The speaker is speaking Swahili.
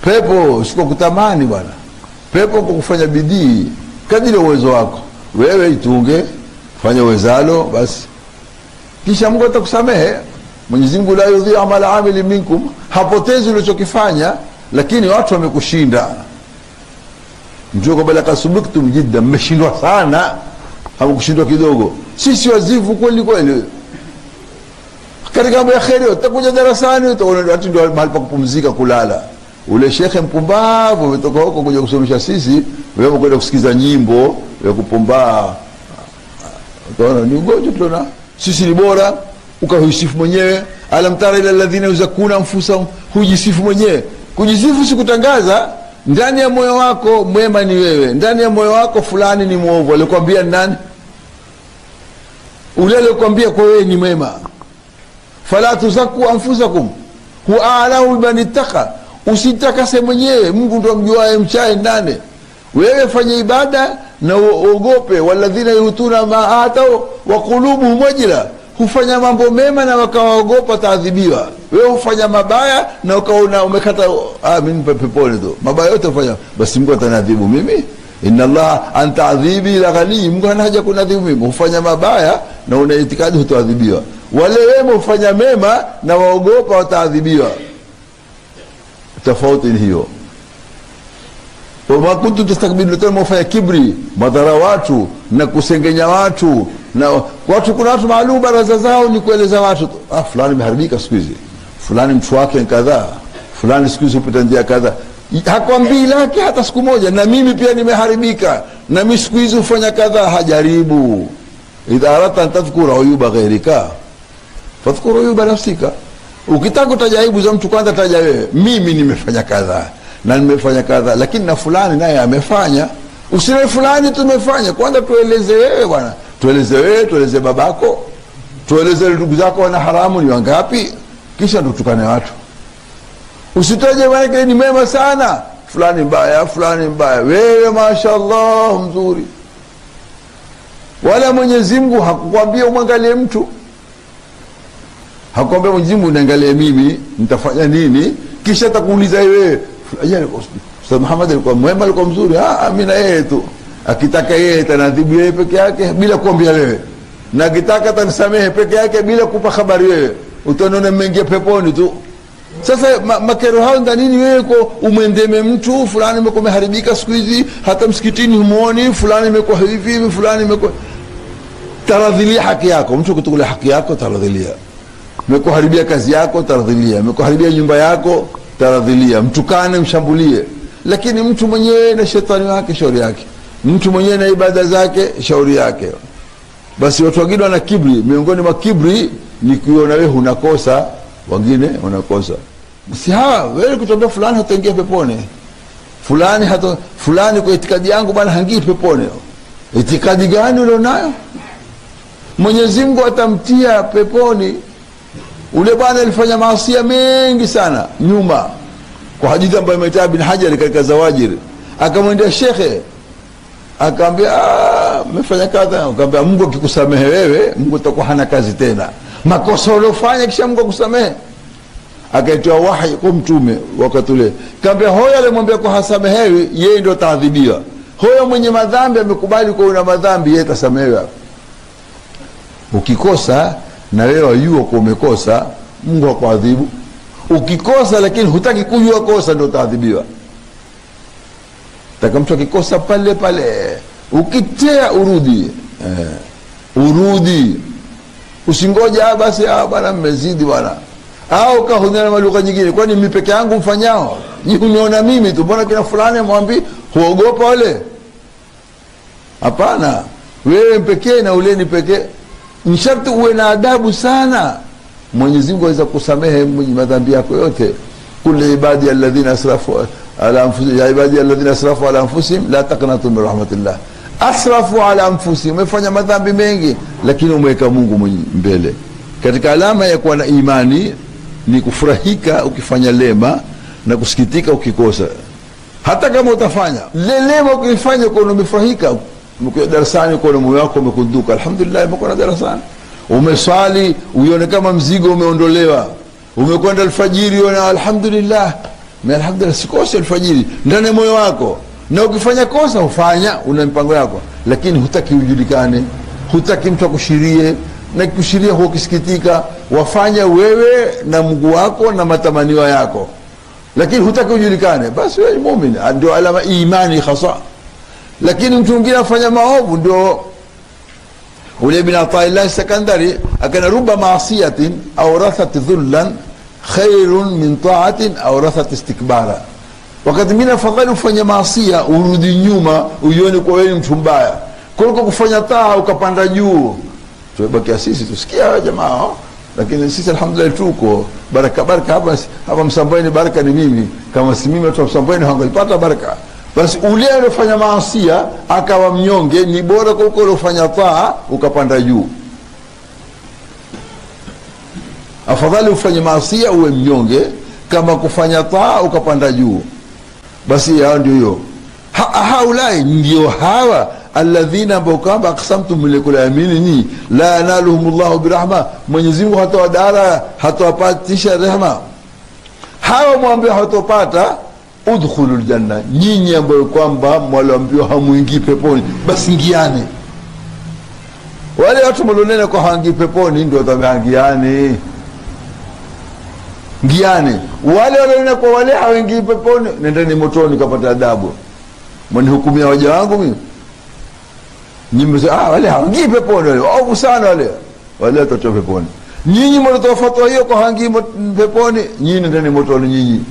Pepo siko kutamani bwana, pepo kwa kufanya bidii kadiri uwezo wako. Wewe itunge, fanya uwezalo basi, kisha Mungu atakusamehe. Mwenyezi Mungu la yudhi amala amili minkum, hapotezi ulichokifanya, lakini watu wamekushinda. Ndio kwa bala kasubuktum jiddan, mmeshindwa sana, hamkushindwa kidogo. Sisi wazifu kweli kweli. Katika mambo ya kheri utakuja darasani, utaona watu ndio mahali pa kupumzika kulala. Ule shekhe mpumbavu umetoka huko kuja kusomesha sisi, wewe kwenda kusikiza nyimbo ya kupumbaa. Utaona ni ugonjwa tunaona. Sisi ni bora, ukahisifu mwenyewe. Alam tara ila alladhina yuzakuna anfusahum, hujisifu mwenyewe. Kujisifu si kutangaza. Ndani ya moyo wako mwema ni wewe, ndani ya moyo wako fulani ni muovu. Alikwambia nani? Ule alikwambia kwa wewe ni mwema. Fala tuzaku anfusakum huwa a'lamu biman ittaqa, usitakase mwenyewe, Mungu ndo mjuae mchae ndani. Wewe fanya ibada na uogope. Walladhina yutuna ma atau wa qulubuhum wajila, hufanya mambo mema na wakaogopa taadhibiwa. Wewe hufanya mabaya na ukaona umekata mimi peponi tu, mabaya yote ufanya, basi Mungu atanadhibu mimi. Inna Allah anta adhibi la ghani, Mungu hana haja kunadhibu mimi. Hufanya mabaya na una itikadi hutaadhibiwa. Wale wema hufanya mema na waogopa wataadhibiwa. Tofauti ni hiyo. Wama kuntu tastakbiru, tena mfanya kibri, madhara watu na kusengenya watu na watu. Kuna watu maalum baraza zao ni kueleza watu, fulani meharibika siku hizi, fulani mtu wake kadhaa, fulani siku hizi upita njia kadhaa. Hakwambii lake hata siku moja, na mimi pia nimeharibika, na mimi siku hizi ufanya kadhaa. Hajaribu. Idha arata an tadhkura uyuba ghairika fadhkuru uyuba nafsika. Ukitaka utajaibu za mtu, kwanza taja wewe, mimi nimefanya kadhaa na nimefanya kadhaa, lakini na fulani naye amefanya. Usile fulani tumefanya, kwanza tueleze wewe bwana, tueleze wewe, tueleze babako, tueleze ndugu zako wana haramu ni wangapi, kisha tutukane watu. Usitaje wewe ni mema sana, fulani mbaya, fulani mbaya, wewe mashaallah mzuri. Wala Mwenyezi Mungu hakukwambia umwangalie mtu, hakukwambia Mwenyezi Mungu niangalie mimi nitafanya nini, kisha atakuuliza wewe Ustaz Muhammad alikuwa mwema, alikuwa mzuri. Mimi na yeye tu. Akitaka yeye atanadhibu yeye peke yake bila kuambia wewe, na akitaka atanisamehe peke yake bila kupa habari wewe. Utaona mmeingia peponi tu. Sasa makero hao ndani nini? Wewe uko umwendeme mtu fulani umeharibika siku hizi, hata msikitini humuoni, fulani imekuwa hivi, fulani imekuwa. Taradhilia haki yako. Mtu kutukula haki yako taradhilia. Umekuharibia kazi yako taradhilia, umekuharibia nyumba yako taradhilia. Mtukane, mshambulie. Lakini mtu mwenyewe na shetani wake shauri yake, mtu mwenyewe na ibada zake shauri yake. Basi watu wengine wana kibri. Miongoni mwa kibri ni kuona wewe unakosa, wengine wanakosa. Si wewe kutombea fulani hataingia peponi, fulani kwa itikadi yangu bwana hangii peponi. Itikadi gani ulionayo? Mwenyezi Mungu atamtia peponi ule bwana alifanya maasi mengi sana nyuma, kwa hadithi ambayo imetajwa Ibn Hajar katika Zawajir. Akamwendea shekhe akamwambia umefanya kadha, akamwambia Mungu akikusamehe wewe, Mungu atakuwa hana kazi tena, makosa uliofanya kisha Mungu akusamehe. Akaitoa wahi kwa mtume wakati ule, akamwambia hoyo alimwambia kwa hasamehewi yeye ndio taadhibiwa, hoyo mwenye madhambi amekubali kwa una madhambi yeye tasamehewa. Ukikosa na wewe wajua kwa umekosa, Mungu akuadhibu. Ukikosa lakini hutaki kujua kosa, ndio utaadhibiwa. Taka mtu akikosa pale pale, ukitea urudi. Urudi. Usingoja basi bwana mmezidi bwana. Au kahunena malugha nyingine, kwani mimi peke yangu mfanyao? Uniona mimi tu, mbona kina fulani mwambi huogopa wale? Hapana. Wewe pekee na ule ni pekee. Ni sharti uwe na adabu sana. Mwenyezi Mungu aweza kusamehe madhambi yako yote. Kulli ibadi alladhina asrafu ala anfusihim, ya ibadi alladhina asrafu ala anfusihim la taqnatu min rahmatillah. Asrafu ala anfusihim, umefanya madhambi mengi lakini umeweka Mungu mbele. Katika alama ya kuwa na imani ni kufurahika ukifanya lema na kusikitika ukikosa. Hata kama utafanya lema ukifanya kwa umefurahika, mko darasani kwa moyo wako umekunduka, alhamdulillah mko darasani. Umeswali uione kama mzigo umeondolewa. Umekwenda alfajiri uone alhamdulillah alhamdulillah sikosi alfajiri ndani moyo wako, na ukifanya kosa ufanya una mpango yako, lakini hutaki ujulikane, hutaki mtu akushirie, na kushiria huo kisikitika, wafanya wewe na Mungu wako na matamanio yako, lakini hutaki ujulikane, basi wewe muumini. Ndio alama imani hasa. Lakini mtu mwingine afanya maovu, ndio ule bin Ataillah Sakandari akana ruba maasiyatin awrathat dhullan khairun min ta'atin awrathat istikbara. Wakati mwingine afadhali ufanye maasiya urudi nyuma uione kwa wewe mtu mbaya kuliko kufanya taa ukapanda juu. Tubakia sisi tusikia jamaa, lakini sisi alhamdulillah tuko baraka hapa Msambweni. Baraka ni mimi, kama si mimi watu wa Msambweni hawangelipata baraka. Basi ule aliyofanya maasiya akawa mnyonge ni bora kuliko aliyofanya taa ukapanda juu. Afadhali ufanye maasiya uwe mnyonge kama kufanya taa ukapanda juu. Basi hao ndio hiyo haulai ndio hawa alladhina ambao kwamba aqsamtum billahi amini la yanaluhumullahu birahma, Mwenyezi Mungu hatawadara hatawapatisha rehema. Hawa mwambie hatopata udkhulul janna, nyinyi ambao kwamba mwaliambiwa hamuingii peponi basi ingiane. Wale watu mlionena kwa haingii peponi ndio wataingiane, ngiane. Wale walionena kwa wale hawaingii peponi nendeni motoni kapata adabu. Mnihukumia waja wangu mimi? Nyinyi wale hawaingii peponi, wale ovu sana, wale watatoa peponi. Nyinyi mlitoa fatwa hiyo kwa haingii peponi, nyinyi nendeni motoni nyinyi.